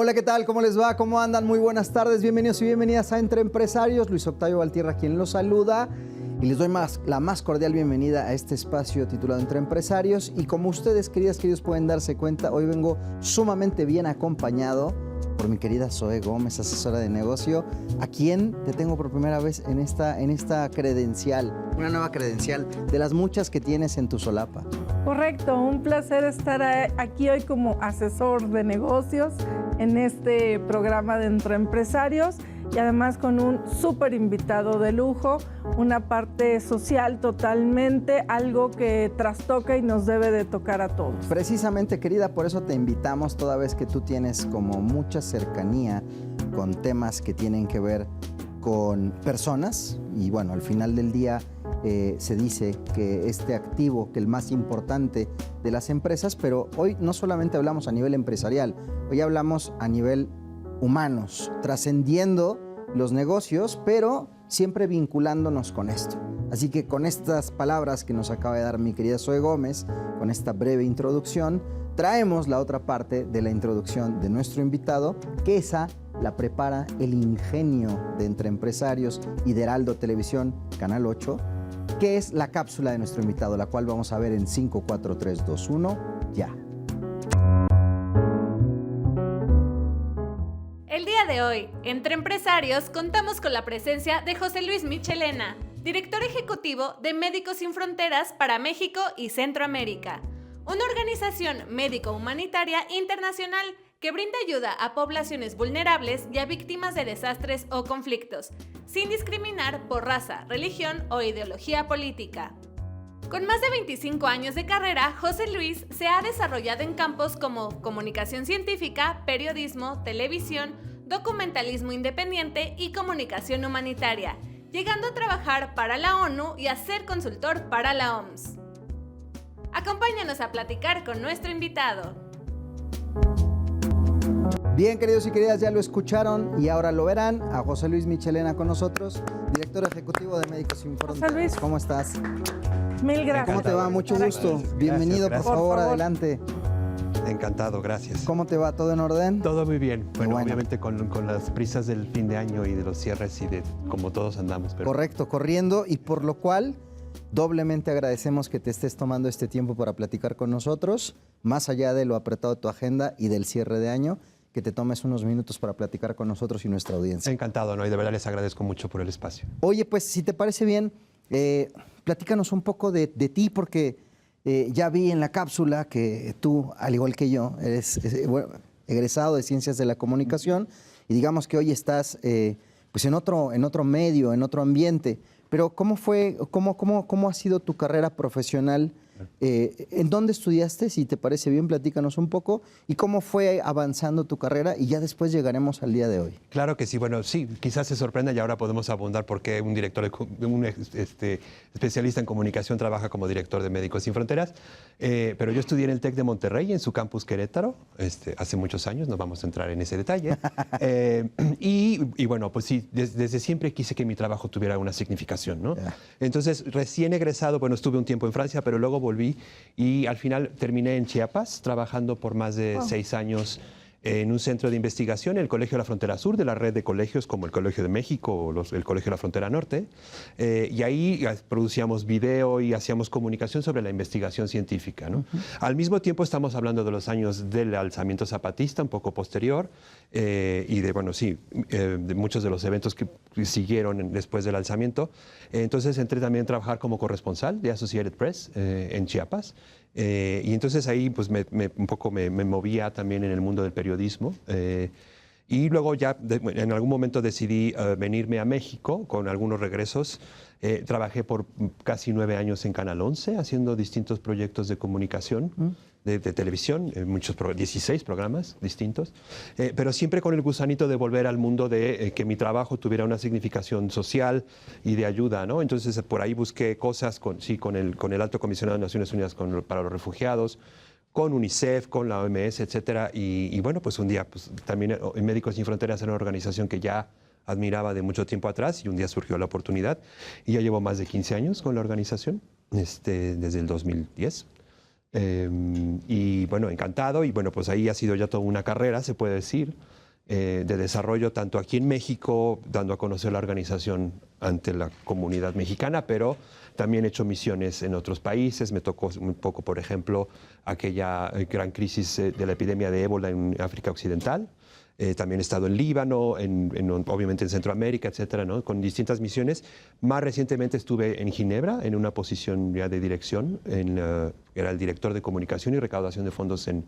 Hola, ¿qué tal? ¿Cómo les va? ¿Cómo andan? Muy buenas tardes, bienvenidos y bienvenidas a Entre Empresarios. Luis Octavio Valtierra quien los saluda y les doy la más cordial bienvenida a este espacio titulado Entre Empresarios. Y como ustedes, queridos, pueden darse cuenta, hoy vengo sumamente bien acompañado por mi querida Zoe Gómez, asesora de negocio, a quien te tengo por primera vez en esta credencial, una nueva credencial de las muchas que tienes en tu solapa. Correcto, un placer estar aquí hoy como asesor de negocios en este programa de Entre Empresarios y además con un súper invitado de lujo, una parte social totalmente, algo que trastoca y nos debe de tocar a todos. Precisamente, querida, por eso te invitamos, toda vez que tú tienes como mucha cercanía con temas que tienen que ver con personas y bueno, al final del día se dice que este activo, que el más importante de las empresas, pero hoy no solamente hablamos a nivel empresarial, hoy hablamos a nivel humanos, trascendiendo los negocios, pero siempre vinculándonos con esto. Así que con estas palabras que nos acaba de dar mi querida Zoe Gómez, con esta breve introducción, traemos la otra parte de la introducción de nuestro invitado, que esa la prepara el ingenio de Entre Empresarios y de Heraldo Televisión, Canal 8, que es la cápsula de nuestro invitado, la cual vamos a ver en 5, 4, 3, 2, 1, ya. El día de hoy, Entre Empresarios, contamos con la presencia de José Luis Michelena, director ejecutivo de Médicos Sin Fronteras para México y Centroamérica, una organización médico-humanitaria internacional que brinda ayuda a poblaciones vulnerables y a víctimas de desastres o conflictos, sin discriminar por raza, religión o ideología política. Con más de 25 años de carrera, José Luis se ha desarrollado en campos como comunicación científica, periodismo, televisión, documentalismo independiente y comunicación humanitaria, llegando a trabajar para la ONU y a ser consultor para la OMS. Acompáñanos a platicar con nuestro invitado. Bien, queridos y queridas, ya lo escucharon y ahora lo verán a José Luis Michelena con nosotros, director ejecutivo de Médicos Sin Fronteras. José Luis. ¿Cómo estás? Mil gracias. ¿Cómo te va? Mucho gusto. Bienvenido, gracias. por favor, adelante. Encantado, gracias. ¿Cómo te va? ¿Todo en orden? Todo muy bien. Bueno, Bueno. obviamente con las prisas del fin de año y de los cierres y de como todos andamos. Pero... Correcto, corriendo, y por lo cual doblemente agradecemos que te estés tomando este tiempo para platicar con nosotros, más allá de lo apretado de tu agenda y del cierre de año, que te tomes unos minutos para platicar con nosotros y nuestra audiencia. Encantado, ¿no? Y de verdad les agradezco mucho por el espacio. Oye, pues si te parece bien, platícanos un poco de ti, porque ya vi en la cápsula que tú, al igual que yo, eres egresado de Ciencias de la Comunicación y digamos que hoy estás pues en otro medio, en otro ambiente. Pero ¿cómo ha sido tu carrera profesional? ¿En dónde estudiaste? Si te parece bien, platícanos un poco. ¿Y cómo fue avanzando tu carrera? Y ya después llegaremos al día de hoy. Claro que sí. Bueno, sí, quizás se sorprenda y ahora podemos abundar porque un director, un especialista en comunicación trabaja como director de Médicos Sin Fronteras. Pero yo estudié en el TEC de Monterrey, en su campus Querétaro, hace muchos años, no vamos a entrar en ese detalle. Y bueno, pues sí, desde siempre quise que mi trabajo tuviera una significación, ¿no? Yeah. Entonces, recién egresado, bueno, estuve un tiempo en Francia, pero luego volví y al final terminé en Chiapas, trabajando por más de 6 años en un centro de investigación, el Colegio de la Frontera Sur, de la red de colegios como el Colegio de México o el Colegio de la Frontera Norte. Y ahí producíamos video y hacíamos comunicación sobre la investigación científica, ¿no? Al mismo tiempo estamos hablando de los años del alzamiento zapatista, un poco posterior, y de, bueno, sí, de muchos de los eventos que siguieron después del alzamiento. Entonces entré también a trabajar como corresponsal de Associated Press en Chiapas. Y entonces ahí pues un poco me movía también en el mundo del periodismo. Y luego ya en algún momento decidí venirme a México con algunos regresos. Trabajé por casi 9 años en Canal 11 haciendo distintos proyectos de comunicación. De televisión, 16 programas distintos, pero siempre con el gusanito de volver al mundo de que mi trabajo tuviera una significación social y de ayuda, ¿no? Entonces por ahí busqué cosas con el Alto Comisionado de Naciones Unidas para los Refugiados, con UNICEF, con la OMS, etcétera, y bueno, pues un día pues, también Médicos Sin Fronteras era una organización que ya admiraba de mucho tiempo atrás y un día surgió la oportunidad y ya llevo más de 15 años con la organización, desde el 2010. Y bueno, encantado. Y bueno, pues ahí ha sido ya toda una carrera, se puede decir, de desarrollo tanto aquí en México, dando a conocer la organización ante la comunidad mexicana, pero también he hecho misiones en otros países. Me tocó un poco, por ejemplo, aquella gran crisis de la epidemia de ébola en África Occidental. También he estado en Líbano, obviamente en Centroamérica, etcétera, ¿no? Con distintas misiones. Más recientemente estuve en Ginebra, en una posición ya de dirección. Era el director de comunicación y recaudación de fondos en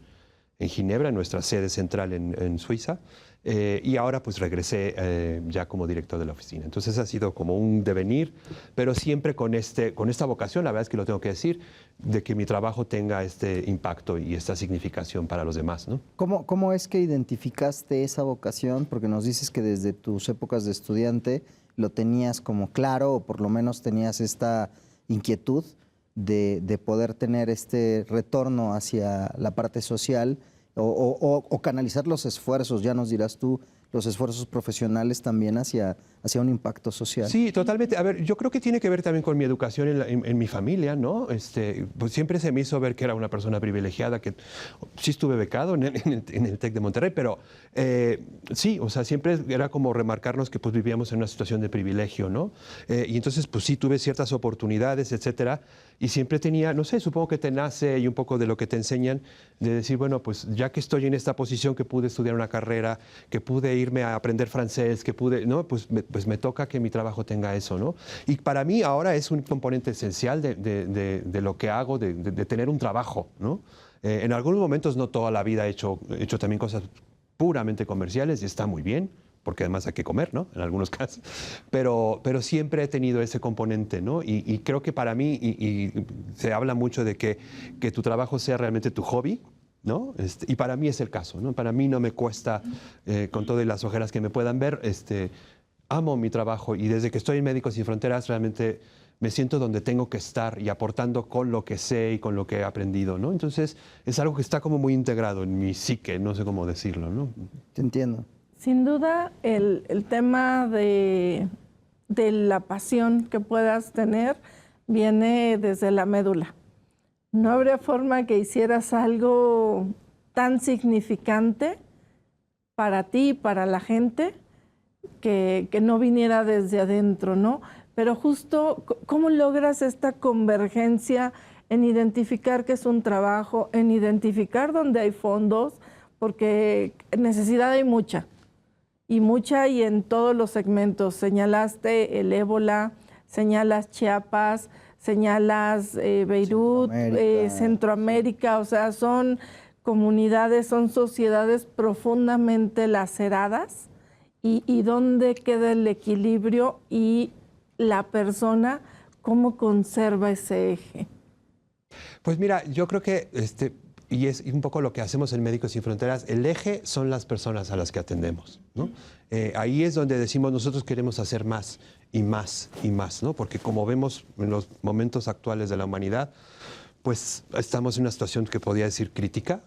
Ginebra, en nuestra sede central en Suiza. Y ahora pues regresé ya como director de la oficina. Entonces ha sido como un devenir, pero siempre con esta vocación, la verdad es que lo tengo que decir, de que mi trabajo tenga este impacto y esta significación para los demás, ¿no? ¿Cómo es que identificaste esa vocación? Porque nos dices que desde tus épocas de estudiante lo tenías como claro, o por lo menos tenías esta inquietud de poder tener este retorno hacia la parte social o canalizar los esfuerzos, ya nos dirás tú, los esfuerzos profesionales también hacia un impacto social. Sí, totalmente. A ver, yo creo que tiene que ver también con mi educación en mi familia, ¿no? Pues siempre se me hizo ver que era una persona privilegiada, que sí estuve becado en el TEC de Monterrey, pero sí, o sea, siempre era como remarcarnos que pues vivíamos en una situación de privilegio, ¿no? Y entonces, pues sí, tuve ciertas oportunidades, etcétera, y siempre tenía, no sé, supongo que te nace y un poco de lo que te enseñan, de decir, bueno, pues ya que estoy en esta posición, que pude estudiar una carrera, que pude irme a aprender francés, que pude, ¿no? Pues me toca que mi trabajo tenga eso, ¿no? Y para mí ahora es un componente esencial de lo que hago, de tener un trabajo, ¿no? En algunos momentos, no toda la vida he hecho también cosas puramente comerciales y está muy bien, porque además hay que comer, ¿no? En algunos casos. Pero siempre he tenido ese componente, ¿no? Y creo que para mí, y se habla mucho de que tu trabajo sea realmente tu hobby, ¿no? Y para mí es el caso, ¿no? Para mí no me cuesta, con todas las ojeras que me puedan ver, amo mi trabajo, y desde que estoy en Médicos Sin Fronteras realmente me siento donde tengo que estar y aportando con lo que sé y con lo que he aprendido, ¿no? Entonces es algo que está como muy integrado en mi psique, no sé cómo decirlo, ¿no? Te entiendo. Sin duda, el tema de la pasión que puedas tener viene desde la médula. No habría forma que hicieras algo tan significante para ti y para la gente que no viniera desde adentro, ¿no? Pero justo, ¿cómo logras esta convergencia en identificar que es un trabajo, en identificar dónde hay fondos? Porque necesidad hay mucha, y en todos los segmentos. Señalaste el ébola, señalas Chiapas, señalas Beirut, Centroamérica, o sea, son comunidades, son sociedades profundamente laceradas, y dónde queda el equilibrio y la persona, cómo conserva ese eje. Pues mira, yo creo que, y es un poco lo que hacemos en Médicos Sin Fronteras, el eje son las personas a las que atendemos, ¿no? Ahí es donde decimos, nosotros queremos hacer más y más y más, ¿no? Porque como vemos en los momentos actuales de la humanidad, pues estamos en una situación que podría decir crítica,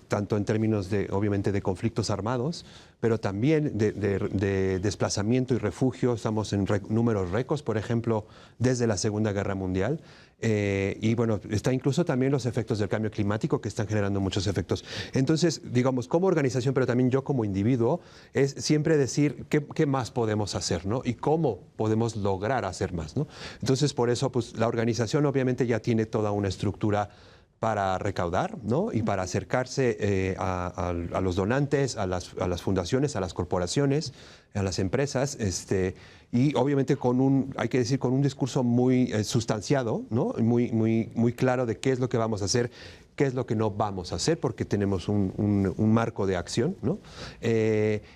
tanto en términos obviamente, de conflictos armados, pero también de desplazamiento y refugio. Estamos en números récords, por ejemplo, desde la Segunda Guerra Mundial. Y bueno, está incluso también los efectos del cambio climático, que están generando muchos efectos. Entonces, digamos, como organización, pero también yo como individuo, es siempre decir qué más podemos hacer, ¿no? Y cómo podemos lograr hacer más, ¿no? Entonces, por eso, pues la organización obviamente ya tiene toda una estructura para recaudar, ¿no? Y para acercarse a los donantes, a las fundaciones, a las corporaciones, a las empresas, y obviamente hay que decir, con un discurso muy sustanciado, ¿no? Muy claro de qué es lo que vamos a hacer, qué es lo que no vamos a hacer, porque tenemos un marco de acción, ¿no?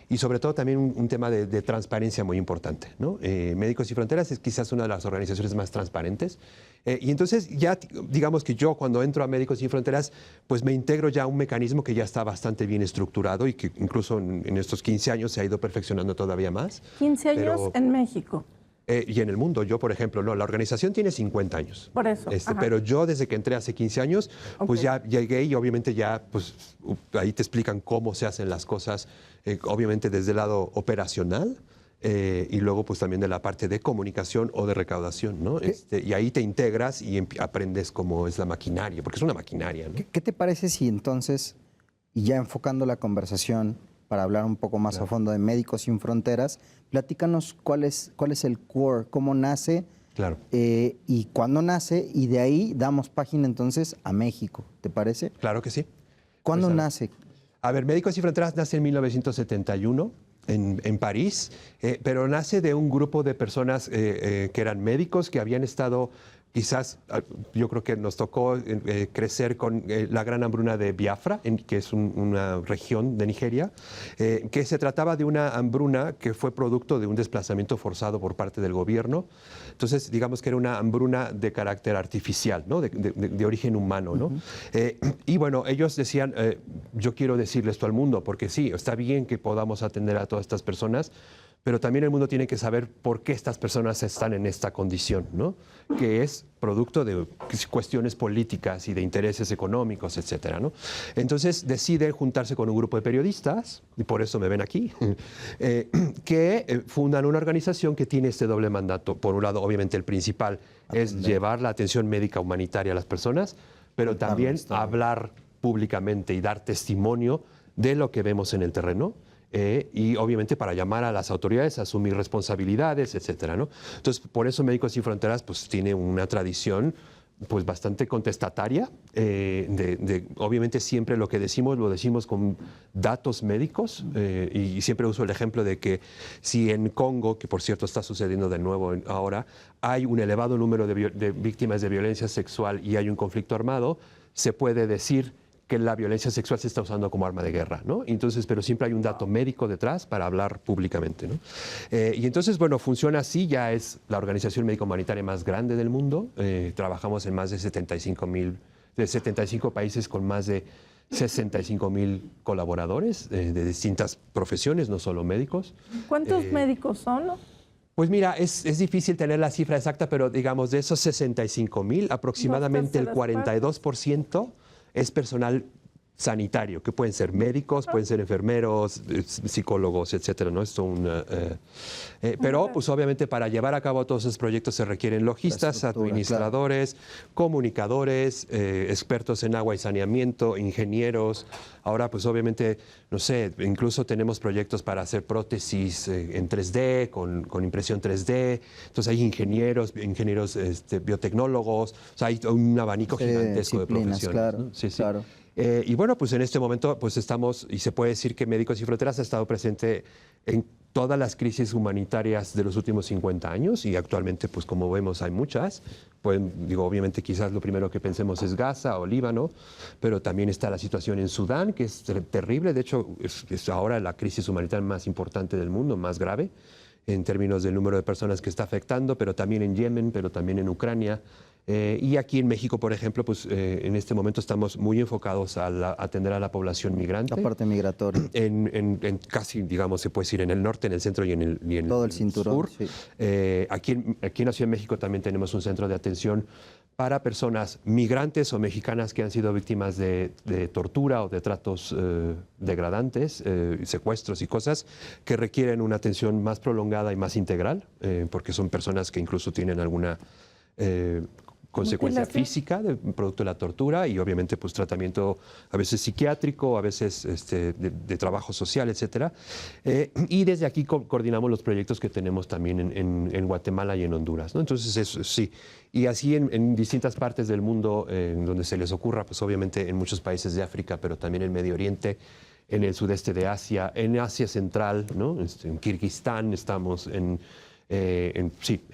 Y sobre todo también un tema de transparencia muy importante, ¿no? Médicos Sin Fronteras es quizás una de las organizaciones más transparentes. Y entonces ya, digamos que yo cuando entro a Médicos Sin Fronteras, pues me integro ya a un mecanismo que ya está bastante bien estructurado y que incluso en estos 15 años se ha ido perfeccionando todavía más. 15 años en México. Y en el mundo, yo por ejemplo, no, la organización tiene 50 años. Por eso. Pero yo desde que entré hace 15 años, pues ya llegué y obviamente ya, pues ahí te explican cómo se hacen las cosas, obviamente desde el lado operacional, y luego pues también de la parte de comunicación o de recaudación, ¿no? Y ahí te integras y aprendes cómo es la maquinaria, porque es una maquinaria, ¿no? ¿Qué te parece si entonces, y ya enfocando la conversación para hablar un poco más a fondo de Médicos Sin Fronteras, platícanos cuál es el core, cómo nace Claro. Y cuándo nace, y de ahí damos página entonces a México, ¿te parece? Claro que sí. ¿Cuándo Pues, nace? A ver, Médicos Sin Fronteras nace en 1971 en París, pero nace de un grupo de personas que eran médicos que habían estado, quizás, yo creo que nos tocó crecer con la gran hambruna de Biafra, que es una región de Nigeria, que se trataba de una hambruna que fue producto de un desplazamiento forzado por parte del gobierno. Entonces, digamos que era una hambruna de carácter artificial, ¿no? de origen humano, ¿no? Y bueno, ellos decían, yo quiero decirle esto al mundo, porque sí, está bien que podamos atender a todas estas personas, pero también el mundo tiene que saber por qué estas personas están en esta condición, ¿no? Que es producto de cuestiones políticas y de intereses económicos, etcétera, ¿no? Entonces deciden juntarse con un grupo de periodistas, y por eso me ven aquí, que fundan una organización que tiene este doble mandato. Por un lado, obviamente el principal es llevar la atención médica humanitaria a las personas, pero también hablar públicamente y dar testimonio de lo que vemos en el terreno. Y obviamente para llamar a las autoridades a asumir responsabilidades, etcétera, ¿no? Entonces, por eso Médicos Sin Fronteras pues, tiene una tradición pues, bastante contestataria. Obviamente siempre lo que decimos, lo decimos con datos médicos. Y siempre uso el ejemplo de que si en Congo, que por cierto está sucediendo de nuevo ahora, hay un elevado número de víctimas de violencia sexual y hay un conflicto armado, se puede decir que la violencia sexual se está usando como arma de guerra, ¿no? Entonces, pero siempre hay un dato médico detrás para hablar públicamente, ¿no? Y entonces, bueno, funciona así, ya es la organización médico-humanitaria más grande del mundo. Trabajamos en más de 75 países con más de 65,000 colaboradores de distintas profesiones, no solo médicos. ¿Cuántos médicos son? Pues mira, es difícil tener la cifra exacta, pero digamos, de esos 65,000, aproximadamente el 42% es personal sanitario, que pueden ser médicos, pueden ser enfermeros, psicólogos, etcétera, ¿no? Pero pues obviamente para llevar a cabo todos esos proyectos se requieren logistas, administradores, comunicadores, expertos en agua y saneamiento, ingenieros. Ahora pues obviamente, no sé, incluso tenemos proyectos para hacer prótesis en 3D, con impresión 3D. Entonces hay ingenieros biotecnólogos, o sea, hay un abanico gigantesco de profesiones. Claro, ¿no? Sí. Claro. Y bueno, pues en este momento pues estamos, y se puede decir que Médicos Sin Fronteras ha estado presente en todas las crisis humanitarias de los últimos 50 años y actualmente, pues como vemos, hay muchas. Pues, obviamente quizás lo primero que pensemos es Gaza o Líbano, pero también está la situación en Sudán, que es terrible. De hecho, es ahora la crisis humanitaria más importante del mundo, más grave en términos del número de personas que está afectando, pero también en Yemen, pero también en Ucrania. Y aquí en México, por ejemplo, pues en este momento estamos muy enfocados a atender a la población migrante. La parte migratoria. En casi, digamos, se puede decir en el norte, en el centro y en el todo el cinturón, sur. Sí. Aquí en la Ciudad de México también tenemos un centro de atención para personas migrantes o mexicanas que han sido víctimas de tortura o de tratos degradantes, secuestros y cosas que requieren una atención más prolongada y más integral, porque son personas que incluso tienen alguna consecuencia física producto de la tortura y obviamente pues tratamiento a veces psiquiátrico, a veces de trabajo social, etcétera. Y desde aquí coordinamos los proyectos que tenemos también en Guatemala y en Honduras, ¿no? Entonces eso sí. Y así en distintas partes del mundo donde se les ocurra, pues obviamente en muchos países de África, pero también en Medio Oriente, en el sudeste de Asia, en Asia Central, ¿no? En Kirguistán estamos, en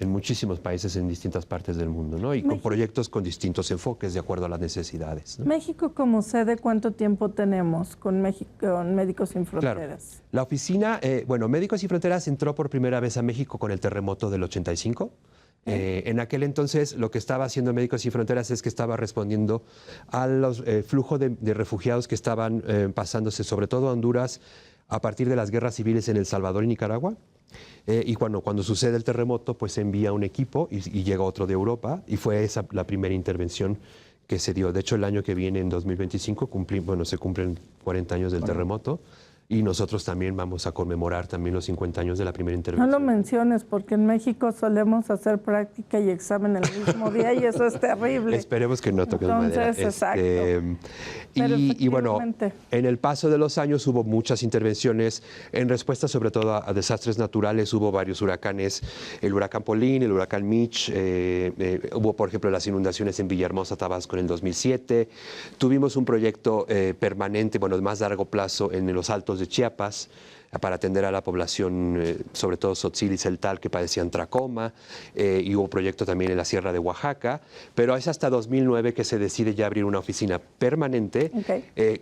muchísimos países en distintas partes del mundo, ¿no? Y con proyectos con distintos enfoques de acuerdo a las necesidades, ¿no? México como sede, ¿cuánto tiempo tenemos con Médicos Sin Fronteras? Claro. La oficina, Médicos Sin Fronteras entró por primera vez a México con el terremoto del 85. En aquel entonces lo que estaba haciendo Médicos Sin Fronteras es que estaba respondiendo a los flujos de refugiados que estaban pasándose sobre todo a Honduras a partir de las guerras civiles en El Salvador y Nicaragua. Y cuando sucede el terremoto, pues se envía un equipo y llega otro de Europa y fue esa la primera intervención que se dio. De hecho, el año que viene, en 2025, se cumplen 40 años del terremoto y nosotros también vamos a conmemorar también los 50 años de la primera No intervención. lo menciones porque en México solemos hacer práctica y examen el mismo día y eso es terrible. Esperemos que no toques madera. Entonces, exacto. Pero Y bueno, efectivamente. en el paso de los años hubo muchas intervenciones en respuesta sobre todo a desastres naturales. Hubo varios huracanes, el huracán Polín, el huracán Mitch, hubo por ejemplo las inundaciones en Villahermosa, Tabasco en el 2007. Tuvimos un proyecto permanente, bueno, de más largo plazo en los Altos de Chiapas, para atender a la población, sobre todo Tzotzil y Celtal, que padecían tracoma, y hubo proyecto también en la Sierra de Oaxaca, pero es hasta 2009 que se decide ya abrir una oficina permanente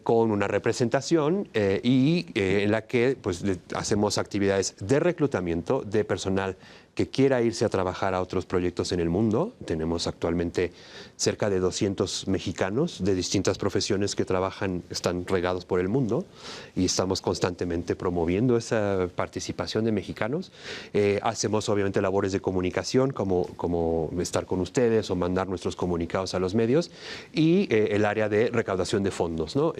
con una representación y en la que pues, hacemos actividades de reclutamiento de personal que quiera irse a trabajar a otros proyectos en el mundo. Tenemos actualmente cerca de 200 mexicanos de distintas profesiones que trabajan, están regados por el mundo y estamos constantemente promoviendo esa participación de mexicanos. Hacemos obviamente labores de comunicación como estar con ustedes o mandar nuestros comunicados a los medios y el área de recaudación de fondos, ¿no?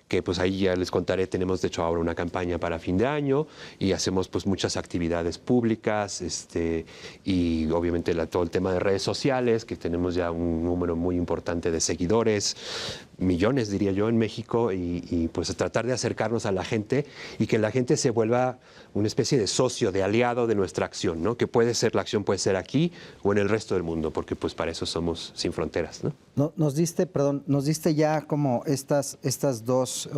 Que pues ahí ya les contaré, tenemos de hecho ahora una campaña para fin de año y hacemos pues muchas actividades públicas y obviamente todo el tema de redes sociales, que tenemos ya un número muy importante de seguidores, millones diría yo en México y pues tratar de acercarnos a la gente y que la gente se vuelva una especie de socio, de aliado de nuestra acción, ¿no? Que puede ser, la acción puede ser aquí o en el resto del mundo, porque pues para eso somos sin fronteras, ¿no? Nos diste ya como estas dos,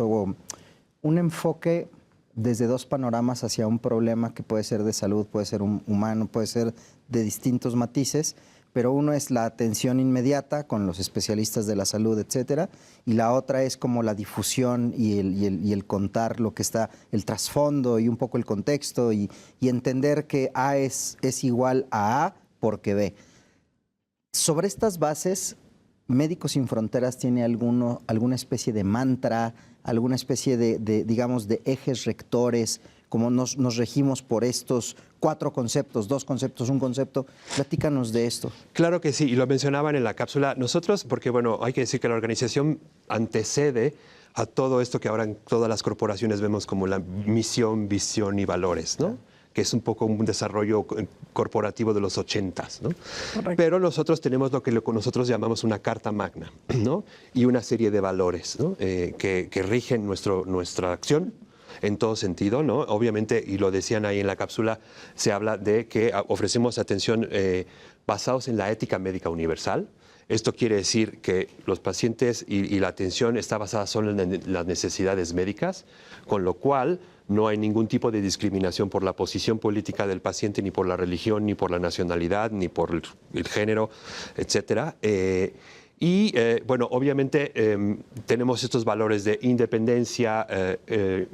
un enfoque desde dos panoramas hacia un problema que puede ser de salud, puede ser humano, puede ser de distintos matices, pero uno es la atención inmediata con los especialistas de la salud, etcétera, y la otra es como la difusión y el contar lo que está, el trasfondo y un poco el contexto y entender que A es igual a A porque B. Sobre estas bases, Médicos Sin Fronteras tiene alguna especie de mantra, alguna especie digamos, de ejes rectores, como nos regimos por estos 4 conceptos, 2 conceptos, un concepto. Platícanos de esto. Claro que sí, y lo mencionaban en la cápsula. Nosotros, porque bueno, hay que decir que la organización antecede a todo esto que ahora en todas las corporaciones vemos como la misión, visión y valores, ¿no? Que es un poco un desarrollo corporativo de los 80s, ¿no? Correcto. Pero nosotros tenemos lo que nosotros llamamos una carta magna, ¿no? Y una serie de valores, ¿no? Que rigen nuestra acción en todo sentido, ¿no? Obviamente, y lo decían ahí en la cápsula, se habla de que ofrecemos atención basados en la ética médica universal. Esto quiere decir que los pacientes y la atención está basada solo en las necesidades médicas, con lo cual no hay ningún tipo de discriminación por la posición política del paciente, ni por la religión, ni por la nacionalidad, ni por el género, etcétera. Bueno, obviamente tenemos estos valores de independencia,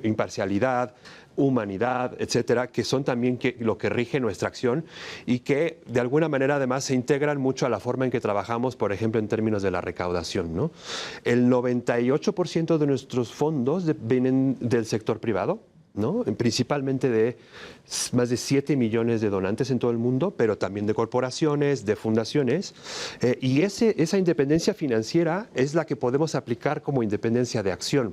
imparcialidad, humanidad, etcétera, que son también lo que rige nuestra acción y que de alguna manera además se integran mucho a la forma en que trabajamos, por ejemplo, en términos de la recaudación, ¿no? El 98% de nuestros fondos vienen del sector privado, ¿no? Principalmente de más de 7 millones de donantes en todo el mundo, pero también de corporaciones, de fundaciones. Y esa independencia financiera es la que podemos aplicar como independencia de acción,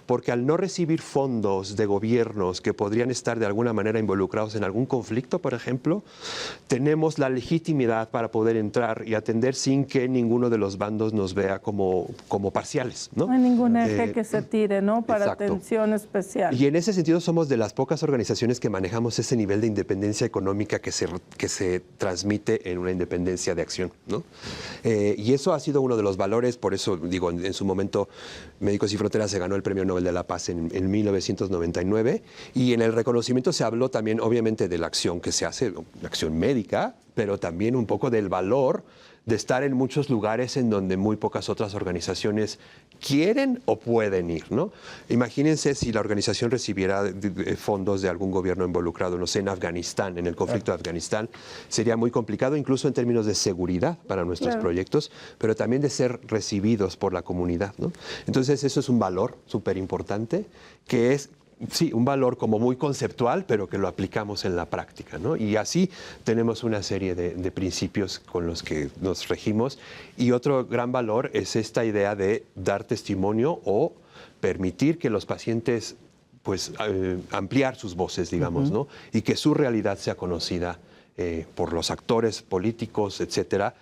porque al no recibir fondos de gobiernos que podrían estar de alguna manera involucrados en algún conflicto, por ejemplo, tenemos la legitimidad para poder entrar y atender sin que ninguno de los bandos nos vea como parciales, ¿no? No hay ningún eje que se tire, ¿no? Para exacto. atención especial. Y en ese sentido somos de las pocas organizaciones que manejamos ese nivel de independencia económica que se transmite en una independencia de acción, ¿no? Y eso ha sido uno de los valores, por eso digo, en su momento Médicos Sin Fronteras se ganó el Premio Nobel de la Paz en 1999 y en el reconocimiento se habló también obviamente de la acción que se hace, la acción médica, pero también un poco del valor de estar en muchos lugares en donde muy pocas otras organizaciones quieren o pueden ir, ¿no? Imagínense si la organización recibiera fondos de algún gobierno involucrado, no sé, en Afganistán, en el conflicto de Afganistán, sería muy complicado incluso en términos de seguridad para nuestros proyectos, pero también de ser recibidos por la comunidad, ¿no? Entonces eso es un valor súper importante que es sí, un valor como muy conceptual, pero que lo aplicamos en la práctica, ¿no? Y así tenemos una serie de principios con los que nos regimos. Y otro gran valor es esta idea de dar testimonio o permitir que los pacientes pues ampliar sus voces, digamos, ¿no? Y que su realidad sea conocida por los actores políticos, etcétera,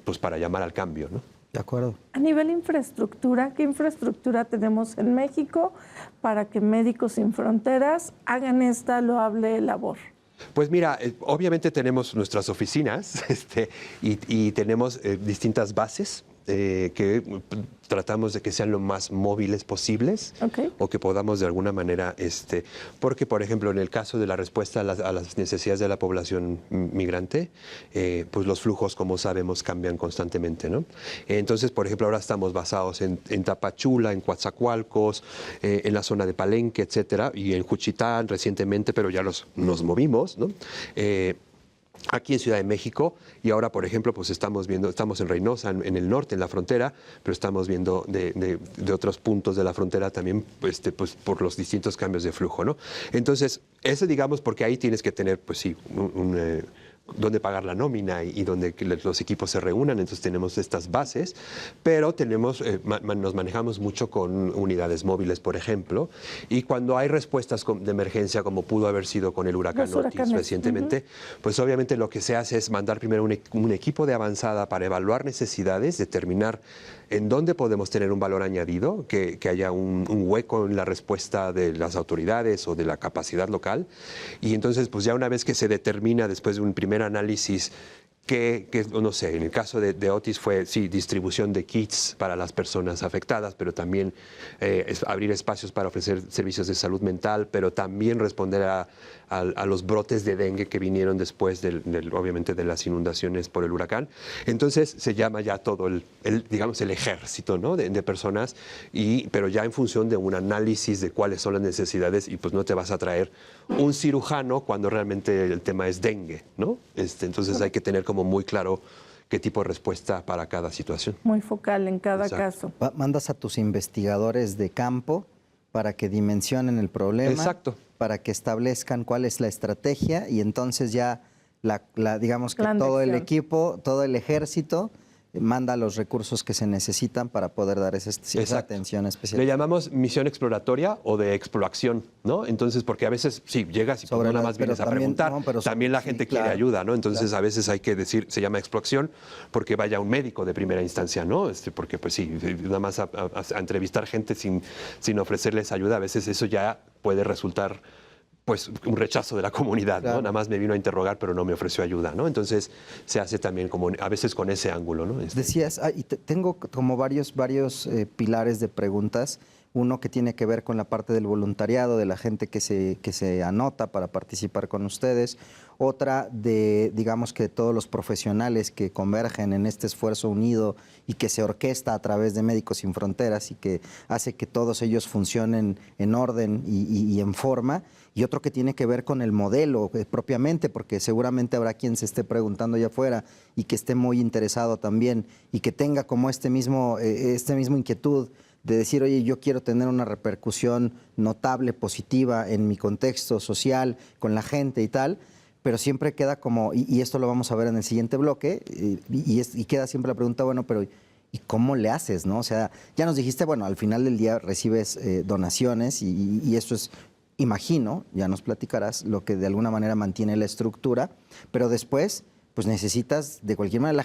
pues para llamar al cambio, ¿no? De acuerdo. A nivel infraestructura, ¿qué infraestructura tenemos en México para que Médicos Sin Fronteras hagan esta loable labor? Pues mira, obviamente tenemos nuestras oficinas y tenemos distintas bases que tratamos de que sean lo más móviles posibles, o que podamos de alguna manera, porque por ejemplo en el caso de la respuesta a las necesidades de la población migrante, pues los flujos, como sabemos, cambian constantemente, ¿no? Entonces, por ejemplo, ahora estamos basados en Tapachula, en Coatzacoalcos, en la zona de Palenque, etcétera, y en Juchitán recientemente, pero ya nos movimos, ¿no? Aquí en Ciudad de México, y ahora, por ejemplo, pues estamos en Reynosa, en el norte, en la frontera, pero estamos viendo de otros puntos de la frontera también, pues por los distintos cambios de flujo, ¿no? Entonces, eso digamos, porque ahí tienes que tener, pues sí, donde pagar la nómina y donde los equipos se reúnan, entonces tenemos estas bases, pero nos manejamos mucho con unidades móviles, por ejemplo, y cuando hay respuestas de emergencia, como pudo haber sido con el huracán Otis recientemente, pues obviamente lo que se hace es mandar primero un equipo de avanzada para evaluar necesidades, determinar en dónde podemos tener un valor añadido, que haya un hueco en la respuesta de las autoridades o de la capacidad local, y entonces pues ya una vez que se determina después de un primer análisis que no sé, en el caso de Otis fue, sí, distribución de kits para las personas afectadas, pero también abrir espacios para ofrecer servicios de salud mental, pero también responder a los brotes de dengue que vinieron después, obviamente, de las inundaciones por el huracán. Entonces se llama ya todo digamos, el ejército, ¿no? de personas, pero ya en función de un análisis de cuáles son las necesidades, y pues no te vas a traer un cirujano cuando realmente el tema es dengue, ¿no? Entonces hay que tener como muy claro qué tipo de respuesta para cada situación. Muy focal en cada caso. Mandas a tus investigadores de campo para que dimensionen el problema, exacto, para que establezcan cuál es la estrategia, y entonces ya digamos que todo el equipo, todo el ejército manda los recursos que se necesitan para poder dar esa atención especial. Le llamamos misión exploratoria o de exploración, ¿no? Entonces, porque a veces, sí, llegas y no nada más vienes a preguntar, también la gente quiere ayuda, ¿no? Entonces, a veces hay que decir, se llama exploración, porque vaya un médico de primera instancia, ¿no? Porque, pues sí, nada más a entrevistar gente sin ofrecerles ayuda, a veces eso ya puede resultar pues un rechazo de la comunidad, ¿no? Nada más me vino a interrogar, pero no me ofreció ayuda, ¿no? Entonces se hace también como a veces con ese ángulo, ¿no? Decías, y tengo como varios pilares de preguntas. Uno que tiene que ver con la parte del voluntariado, de la gente que se anota para participar con ustedes. Otra de, digamos, que todos los profesionales que convergen en este esfuerzo unido y que se orquesta a través de Médicos Sin Fronteras y que hace que todos ellos funcionen en orden y en forma. Y otro que tiene que ver con el modelo propiamente, porque seguramente habrá quien se esté preguntando allá afuera y que esté muy interesado también y que tenga como este mismo inquietud de decir, oye, yo quiero tener una repercusión notable, positiva en mi contexto social, con la gente y tal, pero siempre queda como, y esto lo vamos a ver en el siguiente bloque, y queda siempre la pregunta, bueno, pero ¿y cómo le haces, no? O sea, ya nos dijiste, bueno, al final del día recibes donaciones y esto es, imagino, ya nos platicarás, lo que de alguna manera mantiene la estructura, pero después pues necesitas, de cualquier manera,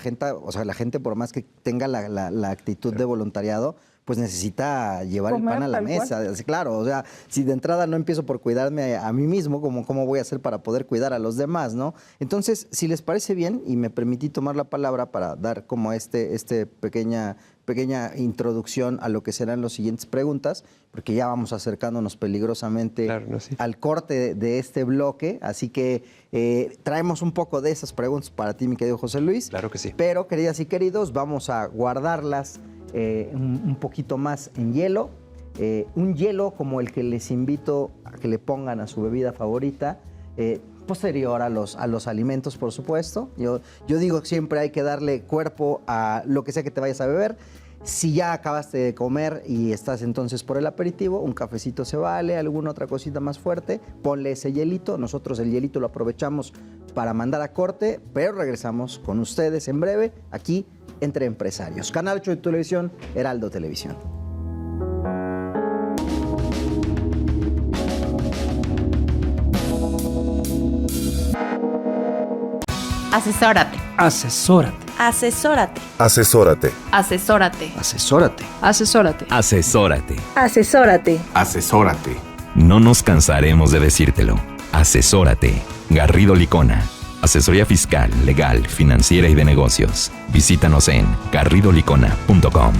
la gente por más que tenga la actitud de voluntariado, pues necesita llevar el pan a la mesa. Claro, o sea, si de entrada no empiezo por cuidarme a mí mismo, ¿cómo voy a hacer para poder cuidar a los demás, no? Entonces, si les parece bien, y me permití tomar la palabra para dar como pequeña introducción a lo que serán las siguientes preguntas, porque ya vamos acercándonos peligrosamente al corte de este bloque, así que traemos un poco de esas preguntas para ti, mi querido José Luis. Claro que sí. Pero, queridas y queridos, vamos a guardarlas un poquito más en hielo, un hielo como el que les invito a que le pongan a su bebida favorita, posterior a los alimentos, por supuesto. Yo digo que siempre hay que darle cuerpo a lo que sea que te vayas a beber. Si ya acabaste de comer y estás entonces por el aperitivo, un cafecito se vale, alguna otra cosita más fuerte, ponle ese hielito. Nosotros el hielito lo aprovechamos para mandar a corte, pero regresamos con ustedes en breve aquí Entre Empresarios. Canal 8 de Televisión, Heraldo Televisión. Asesórate. Asesórate. Asesórate. Asesórate. Asesórate. Asesórate. Asesórate. Asesórate. Asesórate. Asesórate. No nos cansaremos de decírtelo. Asesórate. Garrido Licona. Asesoría fiscal, legal, financiera y de negocios. Visítanos en garridolicona.com.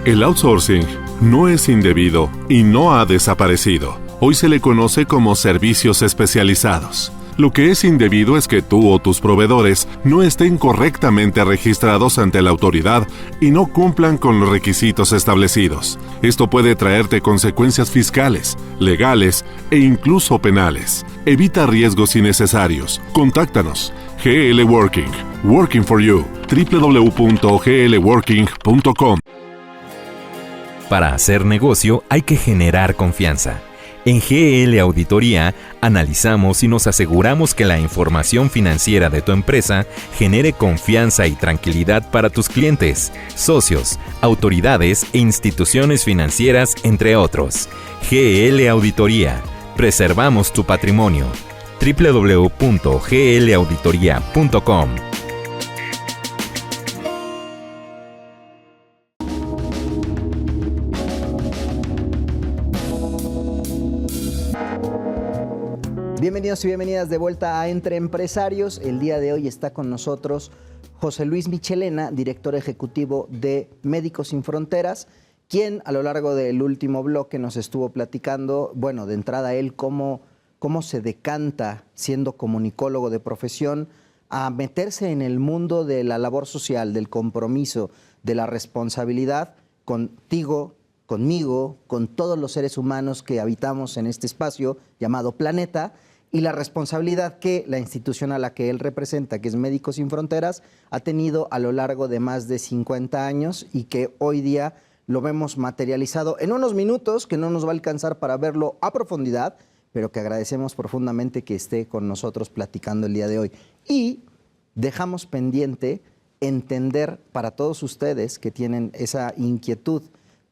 El outsourcing no es indebido y no ha desaparecido. Hoy se le conoce como servicios especializados. Lo que es indebido es que tú o tus proveedores no estén correctamente registrados ante la autoridad y no cumplan con los requisitos establecidos. Esto puede traerte consecuencias fiscales, legales e incluso penales. Evita riesgos innecesarios. Contáctanos. GL Working. Working for you. www.glworking.com. Para hacer negocio hay que generar confianza. En GL Auditoría analizamos y nos aseguramos que la información financiera de tu empresa genere confianza y tranquilidad para tus clientes, socios, autoridades e instituciones financieras, entre otros. GL Auditoría. Preservamos tu patrimonio. www.glauditoria.com. Bienvenidos y bienvenidas de vuelta a Entre Empresarios. El día de hoy está con nosotros José Luis Michelena, director ejecutivo de Médicos Sin Fronteras, quien a lo largo del último bloque nos estuvo platicando, bueno, de entrada él cómo se decanta siendo comunicólogo de profesión a meterse en el mundo de la labor social, del compromiso, de la responsabilidad contigo, conmigo, con todos los seres humanos que habitamos en este espacio llamado planeta, y la responsabilidad que la institución a la que él representa, que es Médicos Sin Fronteras, ha tenido a lo largo de más de 50 años y que hoy día lo vemos materializado en unos minutos que no nos va a alcanzar para verlo a profundidad, pero que agradecemos profundamente que esté con nosotros platicando el día de hoy. Y dejamos pendiente entender para todos ustedes que tienen esa inquietud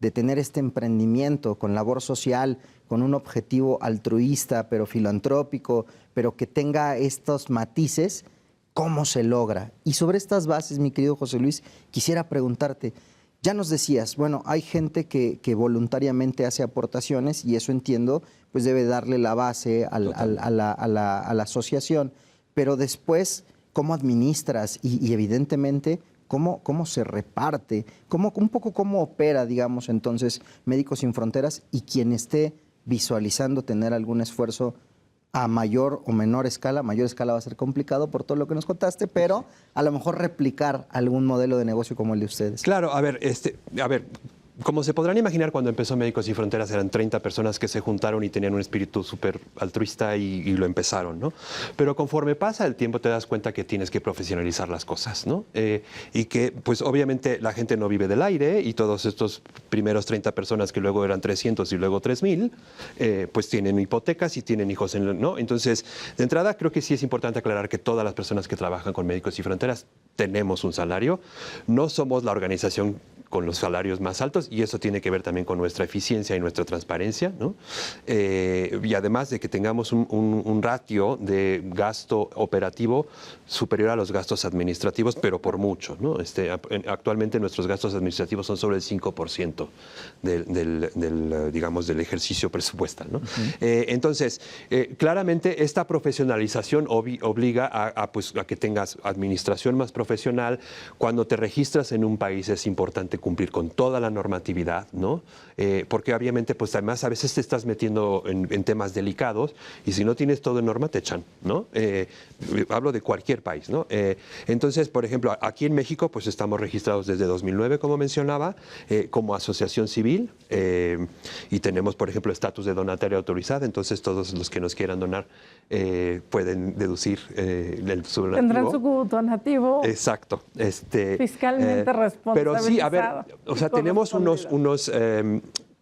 de tener este emprendimiento con labor social, con un objetivo altruista, pero filantrópico, pero que tenga estos matices, ¿cómo se logra? Y sobre estas bases, mi querido José Luis, quisiera preguntarte, ya nos decías, bueno, hay gente que voluntariamente hace aportaciones y eso entiendo, pues debe darle la base a la asociación, pero después, ¿cómo administras? Y evidentemente, ¿cómo se reparte? Un poco cómo opera, digamos, entonces, Médicos Sin Fronteras y quien esté visualizando tener algún esfuerzo a mayor o menor escala. Mayor escala va a ser complicado por todo lo que nos contaste, pero a lo mejor replicar algún modelo de negocio como el de ustedes. Claro, a ver, como se podrán imaginar, cuando empezó Médicos Sin Fronteras eran 30 personas que se juntaron y tenían un espíritu súper altruista y lo empezaron, ¿no? Pero conforme pasa el tiempo te das cuenta que tienes que profesionalizar las cosas, ¿no? Y que, pues obviamente la gente no vive del aire y todos estos primeros 30 personas que luego eran 300 y luego 3,000, pues tienen hipotecas y tienen hijos, ¿no? Entonces, de entrada creo que sí es importante aclarar que todas las personas que trabajan con Médicos Sin Fronteras tenemos un salario. No somos la organización con los salarios más altos y eso tiene que ver también con nuestra eficiencia y nuestra transparencia, ¿no? Y además de que tengamos un ratio de gasto operativo superior a los gastos administrativos, pero por mucho, ¿no? Actualmente nuestros gastos administrativos son sobre el 5% del ejercicio presupuestal, ¿no? Entonces, claramente esta profesionalización obliga a que tengas administración más profesional. Cuando te registras en un país es importante cumplir con toda la normatividad, ¿no? Porque obviamente, pues además a veces te estás metiendo en temas delicados y si no tienes todo en norma te echan, ¿no? Hablo de cualquier país, ¿no? Entonces, por ejemplo, aquí en México, pues estamos registrados desde 2009, como mencionaba, como asociación civil y tenemos, por ejemplo, estatus de donataria autorizada. Entonces, todos los que nos quieran donar pueden deducir su donativo. Tendrán su donativo. Exacto. Fiscalmente responsabilizado. Pero sí, a ver, o sea, tenemos unos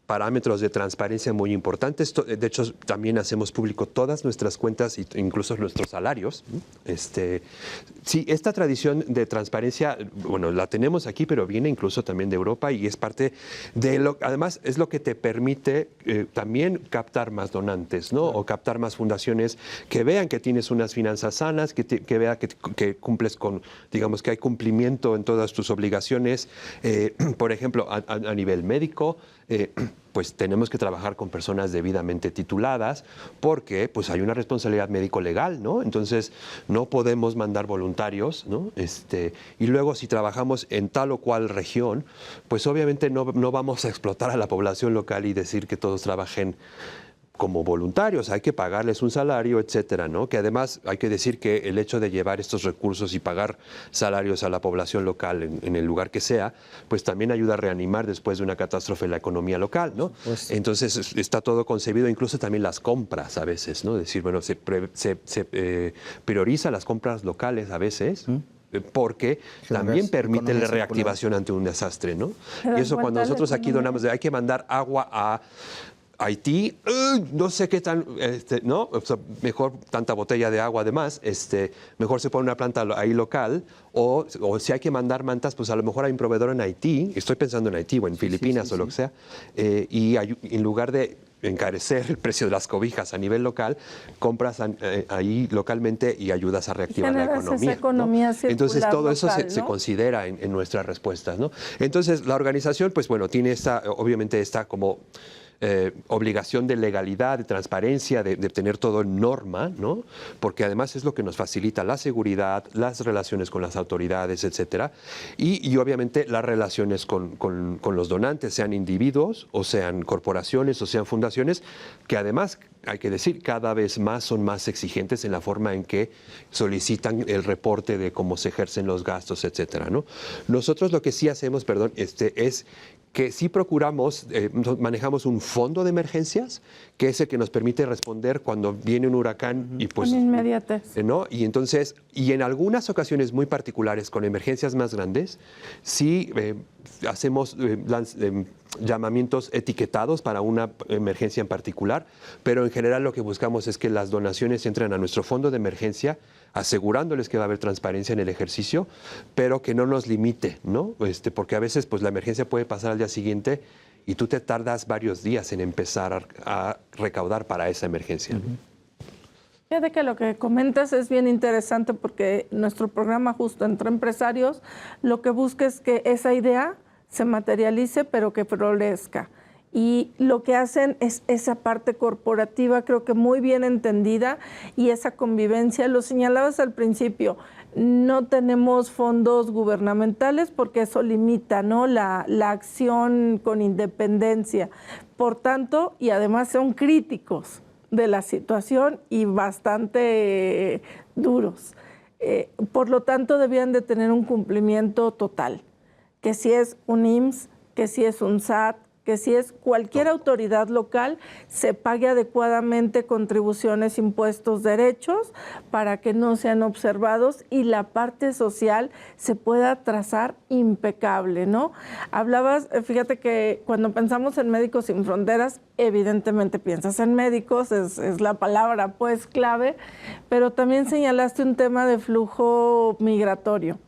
parámetros de transparencia muy importantes. De hecho, también hacemos público todas nuestras cuentas e incluso nuestros salarios. Sí, esta tradición de transparencia, bueno, la tenemos aquí, pero viene incluso también de Europa y es parte de lo, además es lo que te permite también captar más donantes, ¿no? O captar más fundaciones que vean que tienes unas finanzas sanas, que vean que cumples con, digamos, que hay cumplimiento en todas tus obligaciones. Por ejemplo, a nivel médico, pues tenemos que trabajar con personas debidamente tituladas porque pues hay una responsabilidad médico-legal, ¿no? Entonces no podemos mandar voluntarios, ¿no? Y luego si trabajamos en tal o cual región, pues obviamente no vamos a explotar a la población local y decir que todos trabajen como voluntarios, hay que pagarles un salario, etcétera, ¿no? Que además hay que decir que el hecho de llevar estos recursos y pagar salarios a la población local en el lugar que sea, pues también ayuda a reanimar después de una catástrofe la economía local, ¿no? Pues, entonces está todo concebido, incluso también las compras a veces, ¿no? Es decir, bueno, se prioriza las compras locales a veces. Porque también permite la reactivación ante un desastre, ¿no? Y eso cuando nosotros aquí donamos, hay que mandar agua a Haití, no sé qué tan, ¿no? O sea, mejor tanta botella de agua además, mejor se pone una planta ahí local, o si hay que mandar mantas, pues a lo mejor hay un proveedor en Haití, estoy pensando en Haití o en Filipinas o lo que sea, y en lugar de encarecer el precio de las cobijas a nivel local, compras ahí localmente y ayudas a reactivar la economía. Esa economía, ¿no? Entonces todo eso se considera en nuestras respuestas, ¿no? Entonces la organización, pues bueno, tiene obviamente esta como obligación de legalidad, de transparencia, de tener todo en norma, ¿no? Porque además es lo que nos facilita la seguridad, las relaciones con las autoridades, etcétera, y obviamente las relaciones con los donantes, sean individuos o sean corporaciones o sean fundaciones, que además, hay que decir, cada vez más son más exigentes en la forma en que solicitan el reporte de cómo se ejercen los gastos, etcétera, ¿no? Nosotros lo que sí hacemos, es que sí procuramos, manejamos un fondo de emergencias, que es el que nos permite responder cuando viene un huracán y pues... Con inmediatez. ¿no? Y entonces, y en algunas ocasiones muy particulares, con emergencias más grandes, sí hacemos llamamientos etiquetados para una emergencia en particular, pero en general lo que buscamos es que las donaciones entren a nuestro fondo de emergencia, asegurándoles que va a haber transparencia en el ejercicio, pero que no nos limite, ¿no? Porque a veces pues, la emergencia puede pasar al día siguiente y tú te tardas varios días en empezar a recaudar para esa emergencia. Fíjate que lo que comentas es bien interesante porque nuestro programa justo Entre Empresarios lo que busca es que esa idea se materialice, pero que florezca. Y lo que hacen es esa parte corporativa, creo que muy bien entendida, y esa convivencia. Lo señalabas al principio, no tenemos fondos gubernamentales porque eso limita, ¿no? la acción con independencia. Por tanto, y además son críticos de la situación y bastante duros. Por lo tanto, debían de tener un cumplimiento total, que si es un IMSS, que si es un SAT, que si es cualquier autoridad local, se pague adecuadamente contribuciones, impuestos, derechos, para que no sean observados y la parte social se pueda trazar impecable, ¿no? Hablabas, fíjate que cuando pensamos en Médicos Sin Fronteras, evidentemente piensas en médicos, es la palabra pues clave, pero también señalaste un tema de flujo migratorio.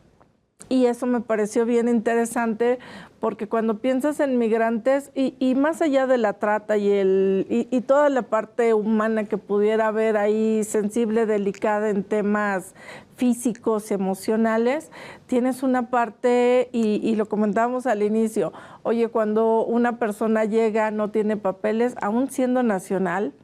Y eso me pareció bien interesante porque cuando piensas en migrantes y más allá de la trata y toda la parte humana que pudiera haber ahí sensible, delicada en temas físicos, emocionales, tienes una parte, y lo comentábamos al inicio, oye, cuando una persona llega, no tiene papeles, aún siendo nacional,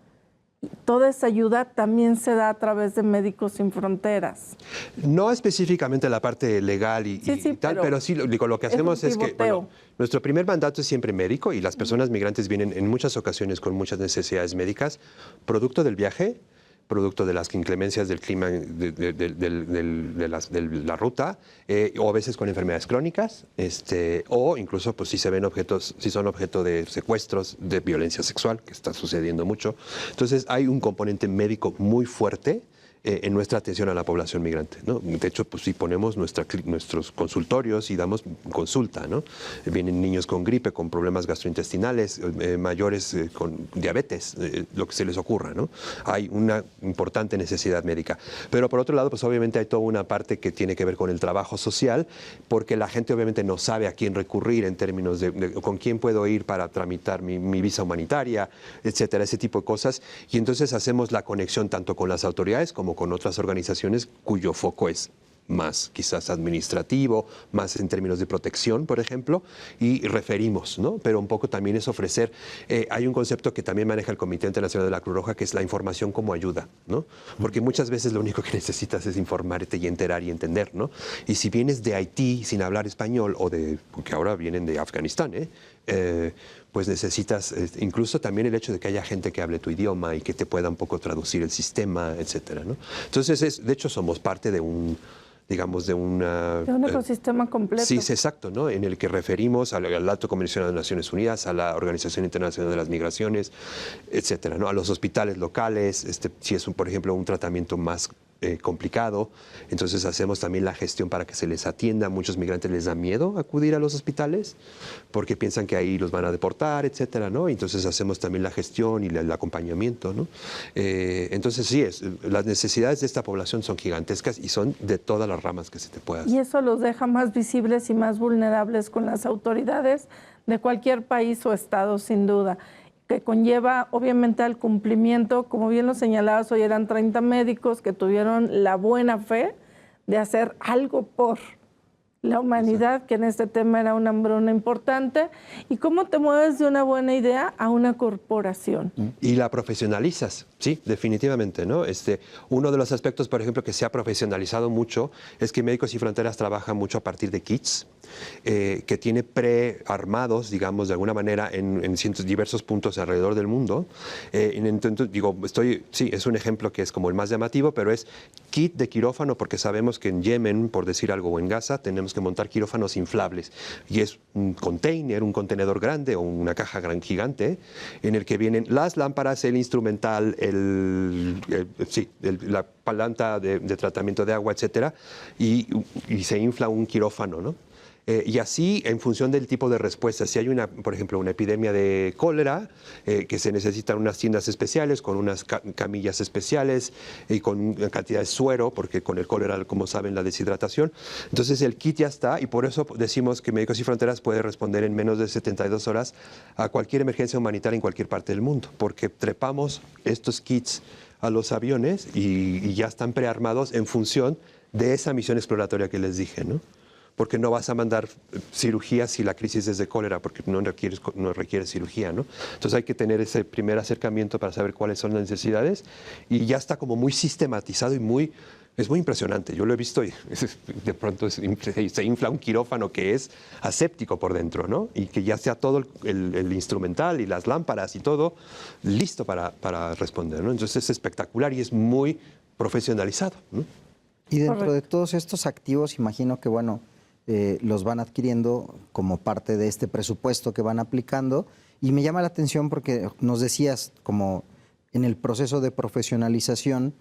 toda esa ayuda también se da a través de Médicos Sin Fronteras. No específicamente la parte legal y tal, pero sí lo que hacemos es que nuestro primer mandato es siempre médico y las personas migrantes vienen en muchas ocasiones con muchas necesidades médicas, producto del viaje, producto de las inclemencias del clima, de la ruta, o a veces con enfermedades crónicas, o incluso pues, si son objeto de secuestros, de violencia sexual, que está sucediendo mucho. Entonces hay un componente médico muy fuerte en nuestra atención a la población migrante, ¿no? De hecho, pues sí ponemos nuestros consultorios y damos consulta, ¿no? Vienen niños con gripe, con problemas gastrointestinales, mayores con diabetes, lo que se les ocurra, ¿no? Hay una importante necesidad médica. Pero por otro lado, pues obviamente hay toda una parte que tiene que ver con el trabajo social, porque la gente obviamente no sabe a quién recurrir en términos de con quién puedo ir para tramitar mi visa humanitaria, etcétera, ese tipo de cosas. Y entonces hacemos la conexión tanto con las autoridades como con otras organizaciones cuyo foco es más quizás administrativo, más en términos de protección, por ejemplo, y referimos, ¿no? Pero un poco también es ofrecer, hay un concepto que también maneja el Comité Internacional de la Cruz Roja, que es la información como ayuda, ¿no? Porque muchas veces lo único que necesitas es informarte y enterar y entender, ¿no? Y si vienes de Haití sin hablar español, porque ahora vienen de Afganistán, pues necesitas incluso también el hecho de que haya gente que hable tu idioma y que te pueda un poco traducir el sistema, etcétera, ¿no? Entonces, de hecho, somos parte de un ecosistema completo. Sí, exacto, ¿no? En el que referimos al Alto Comisionado de Naciones Unidas, a la Organización Internacional de las Migraciones, etcétera, ¿no? A los hospitales locales, si es, por ejemplo, un tratamiento más complicado, entonces hacemos también la gestión para que se les atienda. A muchos migrantes les da miedo acudir a los hospitales porque piensan que ahí los van a deportar, etcétera, ¿no? Entonces hacemos también la gestión y el acompañamiento, ¿no? Entonces sí, las necesidades de esta población son gigantescas y son de todas las ramas que se te pueda hacer. Y eso los deja más visibles y más vulnerables con las autoridades de cualquier país o estado, sin duda, que conlleva obviamente al cumplimiento. Como bien lo señalabas, hoy eran 30 médicos que tuvieron la buena fe de hacer algo por la humanidad, que en este tema era una hambruna importante. ¿Y cómo te mueves de una buena idea a una corporación? Y la profesionalizas, sí, definitivamente, ¿no? Uno de los aspectos, por ejemplo, que se ha profesionalizado mucho es que Médicos Sin Fronteras trabaja mucho a partir de kits que tiene prearmados, digamos, de alguna manera en diversos puntos alrededor del mundo. Entonces, digo, sí, es un ejemplo que es como el más llamativo, pero es kit de quirófano, porque sabemos que en Yemen, por decir algo, o en Gaza, tenemos que montar quirófanos inflables. Y es un contenedor grande o una caja gigante en el que vienen las lámparas, el instrumental, la planta de tratamiento de agua, etcétera, y se infla un quirófano, ¿no? Y así, en función del tipo de respuesta, si hay por ejemplo, una epidemia de cólera, que se necesitan unas tiendas especiales con unas camillas especiales y con una cantidad de suero, porque con el cólera, como saben, la deshidratación. Entonces el kit ya está y por eso decimos que Médicos Sin Fronteras puede responder en menos de 72 horas a cualquier emergencia humanitaria en cualquier parte del mundo, porque trepamos estos kits a los aviones y ya están prearmados en función de esa misión exploratoria que les dije, ¿no? Porque no vas a mandar cirugía si la crisis es de cólera, porque no requiere cirugía, ¿no? Entonces hay que tener ese primer acercamiento para saber cuáles son las necesidades y ya está como muy sistematizado y es muy impresionante. Yo lo he visto y de pronto se infla un quirófano que es aséptico por dentro, ¿no? Y que ya sea todo el instrumental y las lámparas y todo listo para responder, ¿no? Entonces es espectacular y es muy profesionalizado, ¿no? Y dentro de todos estos activos, imagino que, bueno, los van adquiriendo como parte de este presupuesto que van aplicando. Y me llama la atención porque nos decías, como en el proceso de profesionalización,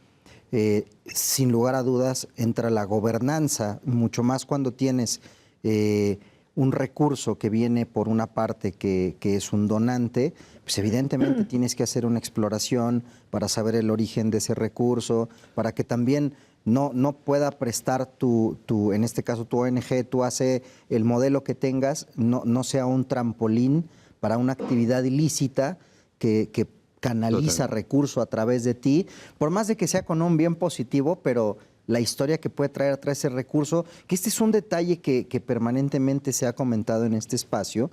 sin lugar a dudas, entra la gobernanza, mucho más cuando tienes un recurso que viene por una parte que es un donante, pues evidentemente tienes que hacer una exploración para saber el origen de ese recurso, para que también no pueda prestar en este caso tu ONG, tú haces el modelo que tengas, no sea un trampolín para una actividad ilícita que canaliza recurso a través de ti, por más de que sea con un bien positivo, pero la historia que puede traer atrás ese recurso, que este es un detalle que permanentemente se ha comentado en este espacio,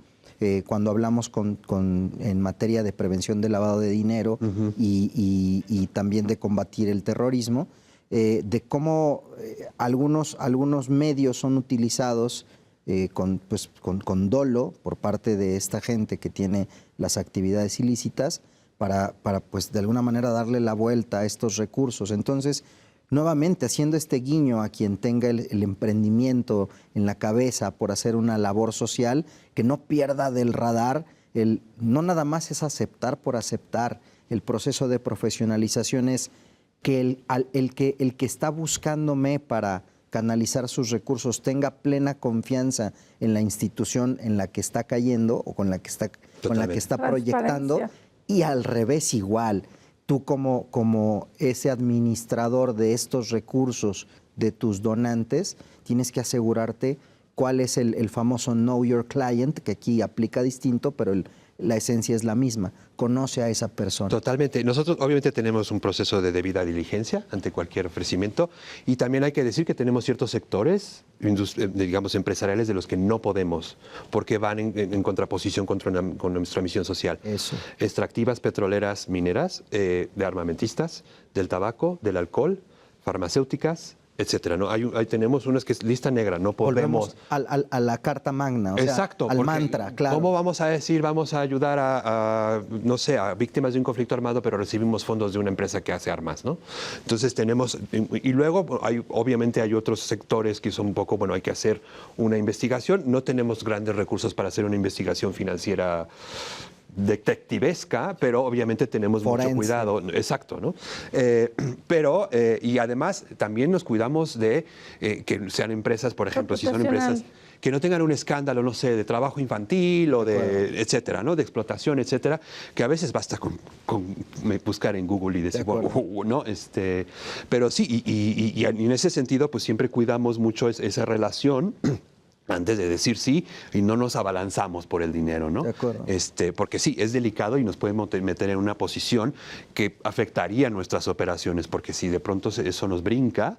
cuando hablamos en materia de prevención del lavado de dinero y también de combatir el terrorismo, de cómo algunos medios son utilizados con dolo por parte de esta gente que tiene las actividades ilícitas para pues de alguna manera darle la vuelta a estos recursos. Entonces, nuevamente haciendo este guiño a quien tenga el emprendimiento en la cabeza por hacer una labor social, que no pierda del radar, no nada más es aceptar por aceptar. El proceso de profesionalización es que el que está buscándome para canalizar sus recursos tenga plena confianza en la institución en la que está cayendo o con la que está proyectando, y al revés igual. Tú como ese administrador de estos recursos de tus donantes, tienes que asegurarte cuál es el famoso Know Your Client, que aquí aplica distinto, pero la esencia es la misma. Conoce a esa persona. Totalmente. Nosotros obviamente tenemos un proceso de debida diligencia ante cualquier ofrecimiento, y también hay que decir que tenemos ciertos sectores, digamos, empresariales de los que no podemos, porque van en contraposición con nuestra misión social. Eso. Extractivas, petroleras, mineras, de armamentistas, del tabaco, del alcohol, farmacéuticas, etcétera, ¿no? Ahí tenemos unas que es lista negra, no podemos. Volvemos a la carta magna, o exacto, sea, al mantra, claro. ¿Cómo vamos a decir, vamos a ayudar no sé, a víctimas de un conflicto armado, pero recibimos fondos de una empresa que hace armas, ¿no? Entonces tenemos, y luego obviamente hay otros sectores que son un poco, bueno, hay que hacer una investigación, no tenemos grandes recursos para hacer una investigación financiera detectivesca, pero obviamente tenemos forense. Mucho cuidado, exacto, ¿no? Y además también nos cuidamos de que sean empresas, por ejemplo, si son empresas que no tengan un escándalo, no sé, de trabajo infantil o de, etcétera, ¿no? De explotación, etcétera, que a veces basta con buscar en Google y decir, ¿no? Pero sí, y en ese sentido, pues siempre cuidamos mucho esa relación antes de decir sí, y no nos abalanzamos por el dinero, ¿no? De acuerdo. Porque sí, es delicado y nos puede meter en una posición que afectaría nuestras operaciones, porque si de pronto eso nos brinca,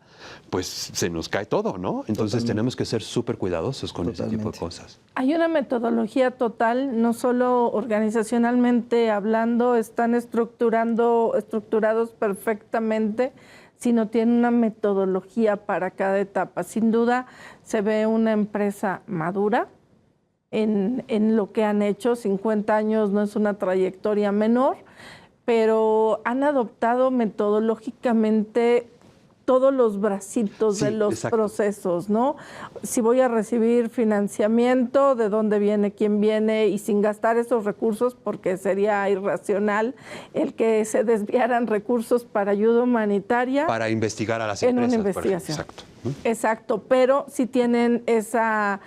pues se nos cae todo, ¿no? Entonces tenemos que ser súper cuidadosos con ese tipo de cosas. Hay una metodología total, no solo organizacionalmente hablando, están estructurados perfectamente, sino tiene una metodología para cada etapa. Sin duda se ve una empresa madura en lo que han hecho. 50 años no es una trayectoria menor, pero han adoptado metodológicamente todos los bracitos de los procesos, ¿no? Si voy a recibir financiamiento, de dónde viene, quién viene, y sin gastar esos recursos, porque sería irracional el que se desviaran recursos para ayuda humanitaria. Para investigar a las empresas. En una investigación. Exacto. Exacto, pero si tienen esa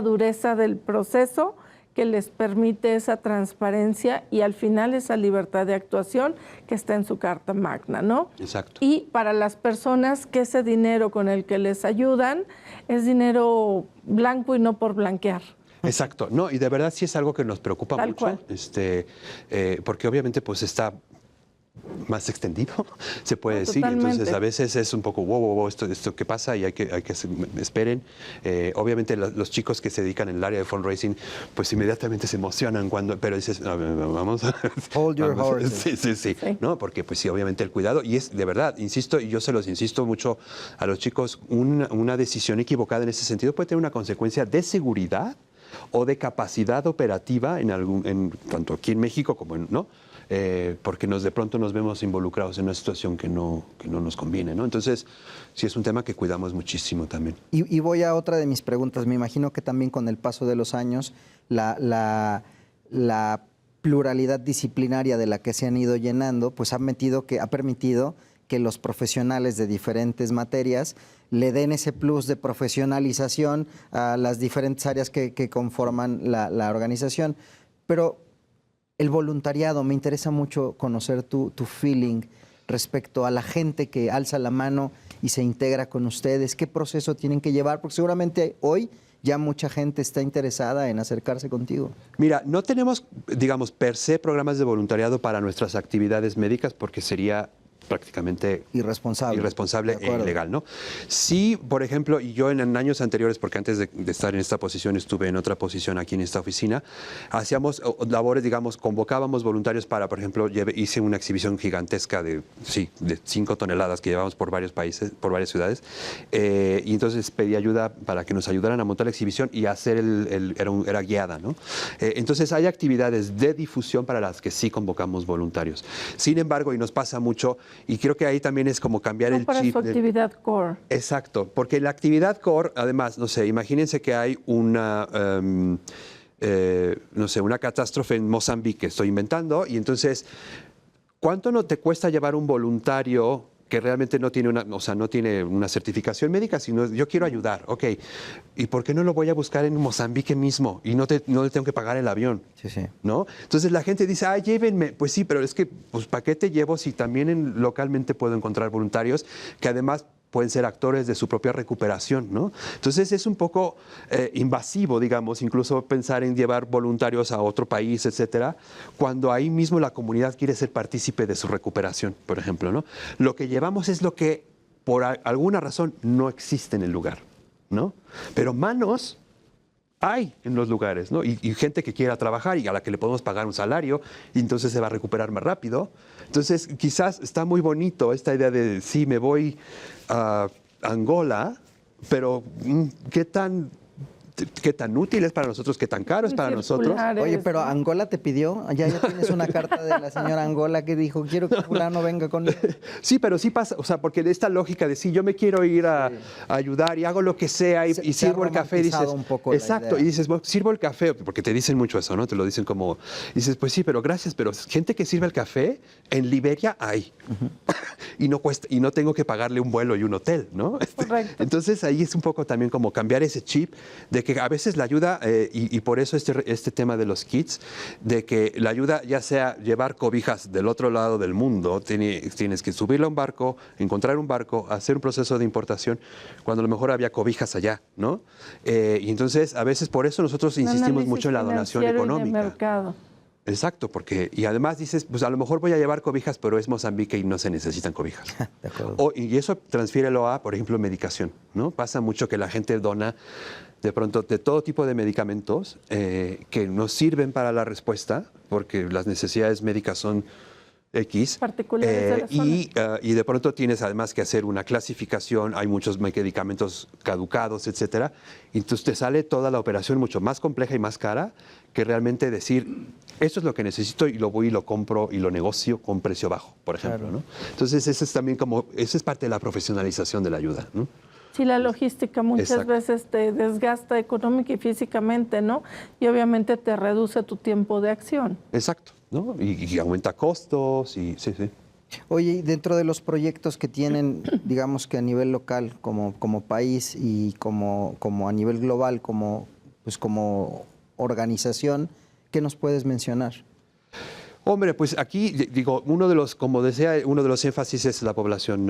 dureza del proceso que les permite esa transparencia y al final esa libertad de actuación que está en su Carta Magna, ¿no? Exacto. Y para las personas que ese dinero con el que les ayudan es dinero blanco y no por blanquear. Exacto. No, y de verdad sí es algo que nos preocupa Tal mucho, cual. porque obviamente pues está más extendido, se puede decir. Totalmente. Entonces a veces es un poco, wow, esto qué pasa, y hay que esperen. Obviamente los chicos que se dedican en el área de fundraising, pues inmediatamente se emocionan pero dices, vamos a... Hold your horses. Sí, ¿no? Porque pues sí, obviamente el cuidado, y es de verdad, insisto, y yo se los insisto mucho a los chicos, una decisión equivocada en ese sentido puede tener una consecuencia de seguridad o de capacidad operativa tanto aquí en México como ¿no? Porque de pronto nos vemos involucrados en una situación que no nos conviene, ¿no? Entonces, sí es un tema que cuidamos muchísimo también. Y voy a otra de mis preguntas. Me imagino que también con el paso de los años, la pluralidad disciplinaria de la que se han ido llenando, pues ha permitido que los profesionales de diferentes materias le den ese plus de profesionalización a las diferentes áreas que conforman la organización. Pero el voluntariado, me interesa mucho conocer tu feeling respecto a la gente que alza la mano y se integra con ustedes. ¿Qué proceso tienen que llevar? Porque seguramente hoy ya mucha gente está interesada en acercarse contigo. Mira, no tenemos, digamos, per se programas de voluntariado para nuestras actividades médicas, porque sería prácticamente irresponsable e ilegal, ¿no? Sí, por ejemplo, y yo en años anteriores, porque antes de estar en esta posición estuve en otra posición aquí en esta oficina, hacíamos labores, digamos, convocábamos voluntarios para, por ejemplo, hice una exhibición gigantesca de 5 toneladas que llevamos por varios países, por varias ciudades, y entonces pedí ayuda para que nos ayudaran a montar la exhibición y hacer era guiada, ¿no? Entonces hay actividades de difusión para las que sí convocamos voluntarios. Sin embargo, y nos pasa mucho, y creo que ahí también es como cambiar el para chip. Para su actividad core. Exacto, porque la actividad core, además, no sé, imagínense que hay una catástrofe en Mozambique, estoy inventando, y entonces, ¿cuánto no te cuesta llevar un voluntario que realmente no tiene no tiene una certificación médica, sino yo quiero ayudar, ok, ¿y por qué no lo voy a buscar en Mozambique mismo y no le tengo que pagar el avión? Sí, sí. ¿No? Entonces la gente dice, llévenme. Pues sí, pero es que, pues, ¿para qué te llevo si también localmente puedo encontrar voluntarios que además pueden ser actores de su propia recuperación, ¿no? Entonces es un poco invasivo, digamos, incluso pensar en llevar voluntarios a otro país, etcétera, cuando ahí mismo la comunidad quiere ser partícipe de su recuperación, por ejemplo, ¿no? Lo que llevamos es lo que por alguna razón no existe en el lugar, ¿no? Pero manos hay en los lugares, ¿no? Y gente que quiera trabajar y a la que le podemos pagar un salario y entonces se va a recuperar más rápido. Entonces, quizás está muy bonito esta idea de, sí, me voy a Angola, pero ¿qué tan útil es para nosotros? ¿Qué tan caro es para nosotros? Oye, pero Angola te pidió, ya tienes una carta de la señora Angola que dijo, quiero que fulano venga conmigo. Sí, pero sí pasa, o sea, porque de esta lógica de, sí, yo me quiero ir a ayudar y hago lo que sea y sirvo el café, y dices, un poco exacto, y dices, bueno, sirvo el café, porque te dicen mucho eso, ¿no? Te lo dicen como, dices, pues sí, pero gracias, pero gente que sirve el café, en Liberia hay, y no cuesta, y no tengo que pagarle un vuelo y un hotel, ¿no? Correcto. Entonces ahí es un poco también como cambiar ese chip de que a veces la ayuda, y por eso este tema de los kits, de que la ayuda ya sea llevar cobijas del otro lado del mundo, tienes que subirlo a un barco, encontrar un barco, hacer un proceso de importación, cuando a lo mejor había cobijas allá, ¿no? Y entonces a veces por eso nosotros insistimos mucho en la donación económica. Mercado. Exacto, porque, y además dices, pues a lo mejor voy a llevar cobijas, pero es Mozambique y no se necesitan cobijas. De acuerdo. Y eso transfiérelo a, por ejemplo, medicación, ¿no? Pasa mucho que la gente dona de pronto de todo tipo de medicamentos que nos sirven para la respuesta, porque las necesidades médicas son X. Particulares de la zona. Y de pronto tienes además que hacer una clasificación, hay muchos medicamentos caducados, etcétera, y entonces te sale toda la operación mucho más compleja y más cara que realmente decir, esto es lo que necesito y lo voy y lo compro y lo negocio con precio bajo, por ejemplo, Claro. ¿no? Entonces eso es también como, eso es parte de la profesionalización de la ayuda, ¿no? Sí, la logística muchas Exacto. veces te desgasta económica y físicamente, ¿no? Y obviamente te reduce tu tiempo de acción. Exacto, ¿no? Y aumenta costos y sí, sí. Oye, y dentro de los proyectos que tienen, digamos que a nivel local, como país y como a nivel global, como organización, ¿qué nos puedes mencionar? Hombre, pues aquí, digo, uno de los énfasis es la población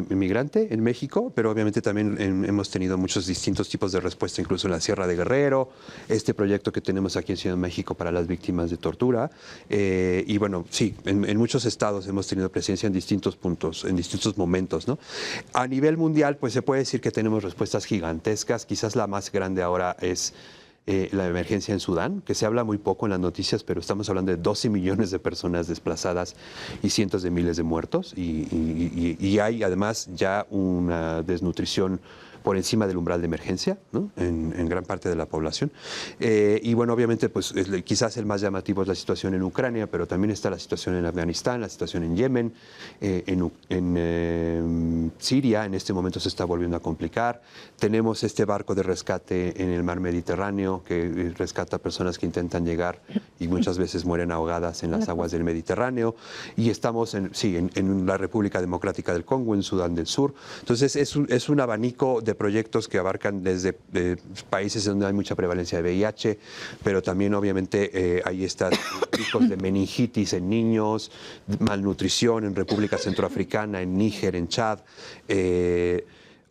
inmigrante en México, pero obviamente también hemos tenido muchos distintos tipos de respuesta, incluso en la Sierra de Guerrero, este proyecto que tenemos aquí en Ciudad de México para las víctimas de tortura, y bueno, sí, en muchos estados hemos tenido presencia en distintos puntos, en distintos momentos, ¿no? A nivel mundial, pues se puede decir que tenemos respuestas gigantescas, quizás la más grande ahora es la emergencia en Sudán, que se habla muy poco en las noticias, pero estamos hablando de 12 millones de personas desplazadas y cientos de miles de muertos. Y hay además ya una desnutrición por encima del umbral de emergencia, ¿no? en gran parte de la población. Y bueno, obviamente, pues quizás el más llamativo es la situación en Ucrania, pero también está la situación en Afganistán, la situación en Yemen, en Siria, en este momento se está volviendo a complicar. Tenemos este barco de rescate en el mar Mediterráneo que rescata personas que intentan llegar y muchas veces mueren ahogadas en las aguas del Mediterráneo. Y estamos en la República Democrática del Congo, en Sudán del Sur. Entonces es un abanico de proyectos que abarcan desde países donde hay mucha prevalencia de VIH, pero también obviamente hay estos picos de meningitis en niños, malnutrición en República Centroafricana, en Níger, en Chad.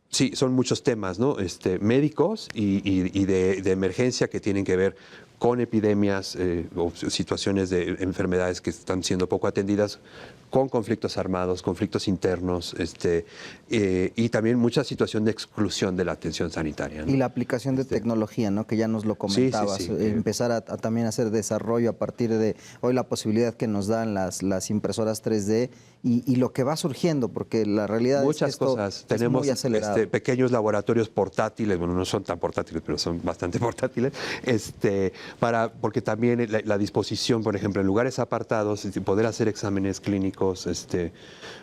Sí, son muchos temas, ¿no? Médicos y de emergencia que tienen que ver con epidemias o situaciones de enfermedades que están siendo poco atendidas, con conflictos armados, conflictos internos, y también mucha situación de exclusión de la atención sanitaria, ¿no? Y la aplicación de tecnología, ¿no? Que ya nos lo comentabas. Sí. Empezar a también hacer desarrollo a partir de hoy, la posibilidad que nos dan las impresoras 3D y lo que va surgiendo, porque la realidad muchas es que esto cosas. es Tenemos muy acelerado. pequeños laboratorios portátiles, bueno, no son tan portátiles, pero son bastante portátiles, porque también la disposición, por ejemplo, en lugares apartados, poder hacer exámenes clínicos,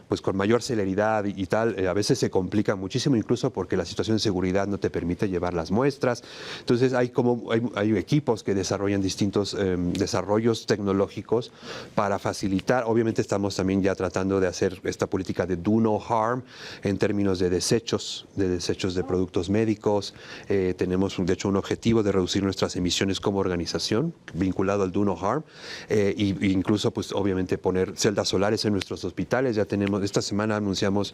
pues con mayor celeridad y tal, a veces se complica muchísimo, incluso porque la situación de seguridad no te permite llevar las muestras. Entonces hay equipos que desarrollan distintos desarrollos tecnológicos para facilitar. Obviamente estamos también ya tratando tratando de hacer esta política de do no harm en términos de desechos de productos médicos. Tenemos, de hecho, un objetivo de reducir nuestras emisiones como organización, vinculado al do no harm, y incluso, pues, obviamente, poner celdas solares en nuestros hospitales. Ya tenemos, esta semana anunciamos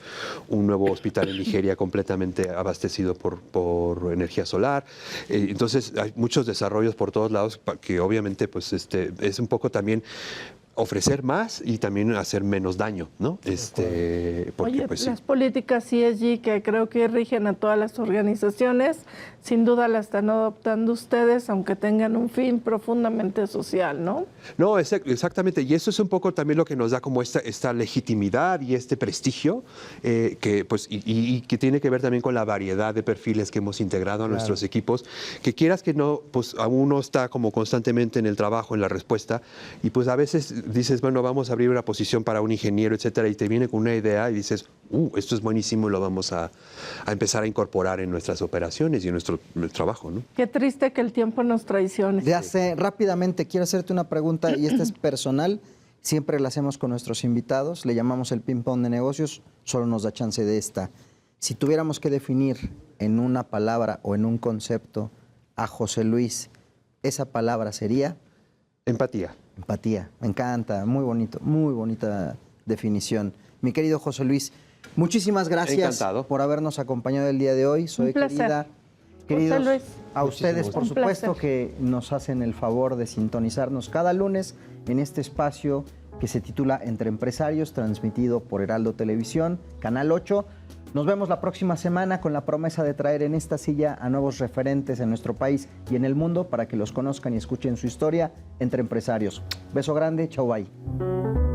un nuevo hospital en Nigeria completamente abastecido por energía solar. Entonces, hay muchos desarrollos por todos lados que obviamente pues es un poco también ofrecer más y también hacer menos daño, ¿no? Porque, Oye, pues, las políticas ESG que creo que rigen a todas las organizaciones, sin duda las están adoptando ustedes, aunque tengan un fin profundamente social, ¿no? No, exactamente. Y eso es un poco también lo que nos da como esta legitimidad y este prestigio, que, pues, y que tiene que ver también con la variedad de perfiles que hemos integrado a nuestros equipos, que quieras que no, pues uno está como constantemente en el trabajo, en la respuesta, y pues a veces dices, bueno, vamos a abrir una posición para un ingeniero, etcétera, y te viene con una idea y dices, esto es buenísimo y lo vamos a empezar a incorporar en nuestras operaciones y en nuestro trabajo, ¿no? Qué triste que el tiempo nos traicione. Rápidamente, quiero hacerte una pregunta y esta es personal. Siempre la hacemos con nuestros invitados. Le llamamos el ping-pong de negocios. Solo nos da chance de esta. Si tuviéramos que definir en una palabra o en un concepto a José Luis, esa palabra sería... Empatía. Empatía. Me encanta. Muy bonito. Muy bonita definición. Mi querido José Luis, muchísimas gracias Encantado. por habernos acompañado el día de hoy. Soy Un placer. querida. José Queridos, Luis. a ustedes, por Un supuesto, placer. que nos hacen el favor de sintonizarnos cada lunes en este espacio que se titula Entre Empresarios, transmitido por Heraldo Televisión, Canal 8. Nos vemos la próxima semana con la promesa de traer en esta silla a nuevos referentes en nuestro país y en el mundo para que los conozcan y escuchen su historia entre empresarios. Beso grande, chau, bye.